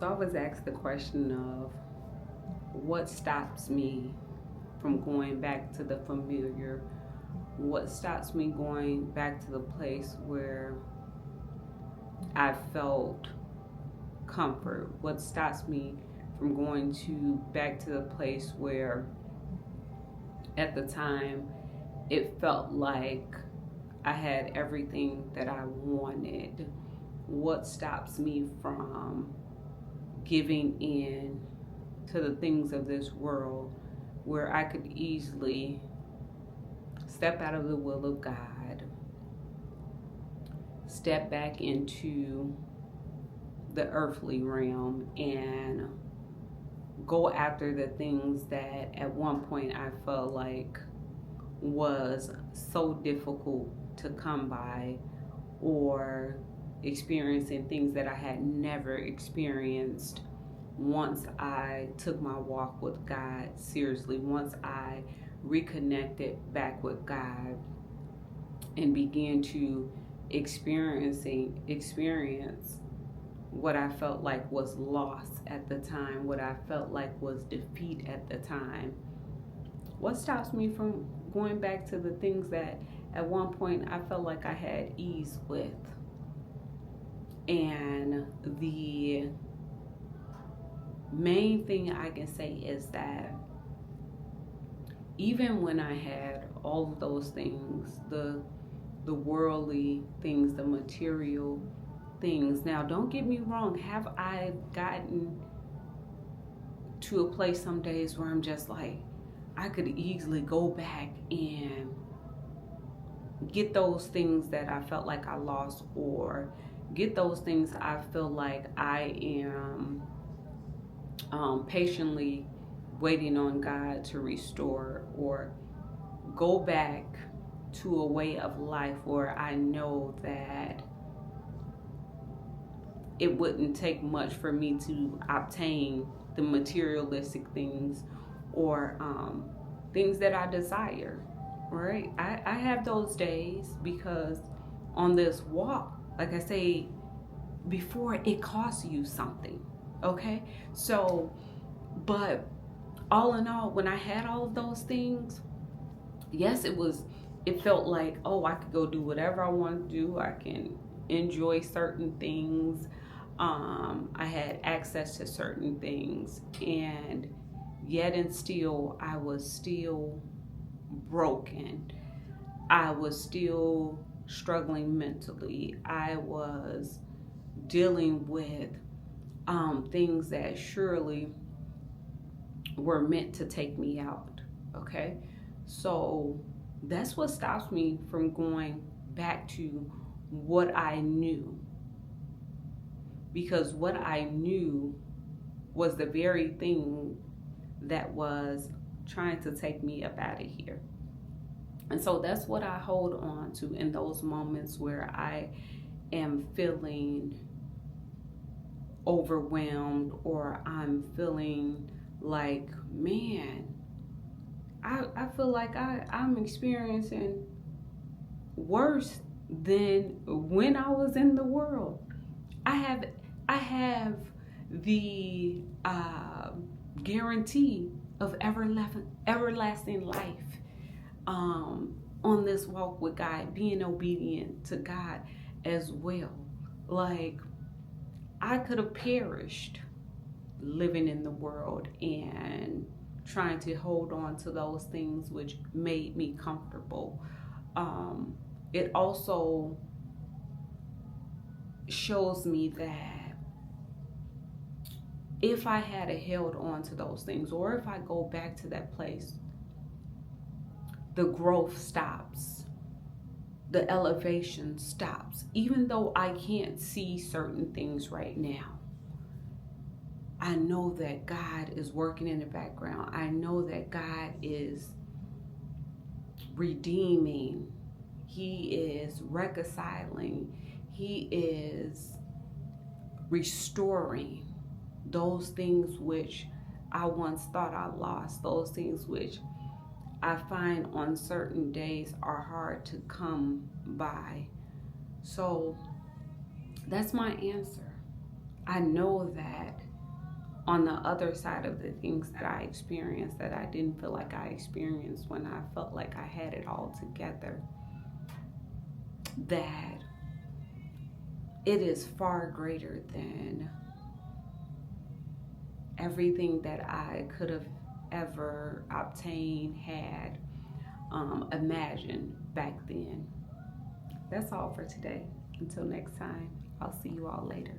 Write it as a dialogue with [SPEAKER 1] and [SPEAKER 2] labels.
[SPEAKER 1] So I was asked the question of what stops me from going back to the familiar? What stops me going back to the place where I felt comfort? What stops me from going to back to the place where at the time it felt like I had everything that I wanted? What stops me from giving in to the things of this world where I could easily step out of the will of God, step back into the earthly realm, and go after the things that at one point I felt like was so difficult to come by, or experiencing things that I had never experienced once I took my walk with God seriously, once I reconnected back with God and began to experience what I felt like was loss at the time, what I felt like was defeat at the time. What stops me from going back to the things that at one point I felt like I had ease with? And the main thing I can say is that even when I had all of those things, the worldly things, the material things. Now, don't get me wrong, have I gotten to a place some days where I'm just like, I could easily go back and get those things that I felt like I lost, or get those things I feel like I am patiently waiting on God to restore, or go back to a way of life where I know that it wouldn't take much for me to obtain the materialistic things, or things that I desire, right? I have those days because on this walk, like I say before, it costs you something, okay? So, but all in all, when I had all of those things, yes, it felt like, oh, I could go do whatever I want to do. I can enjoy certain things. I had access to certain things, and yet and still, I was still broken. I was still struggling mentally. I was dealing with things that surely were meant to take me out. Okay, so that's what stops me from going back to what I knew, because what I knew was the very thing that was trying to take me up out of here. And so that's what I hold on to in those moments where I am feeling overwhelmed, or I'm feeling like, man, I feel like I'm experiencing worse than when I was in the world. I have I have the guarantee of everlasting life on this walk with God, being obedient to God as well. Like, I could have perished living in the world and trying to hold on to those things which made me comfortable. It also shows me that if I had held on to those things, or if I go back to that place, the growth stops, the elevation stops. Even though I can't see certain things right now, I know that God is working in the background. I know that God is redeeming. He is reconciling. He is restoring those things which I once thought I lost, those things which I find on certain days are hard to come by. So that's my answer. I know that on the other side of the things that I experienced that I didn't feel like I experienced when I felt like I had it all together, that it is far greater than everything that I could have ever obtained, had, imagined back then. That's all for today. Until next time, I'll see you all later.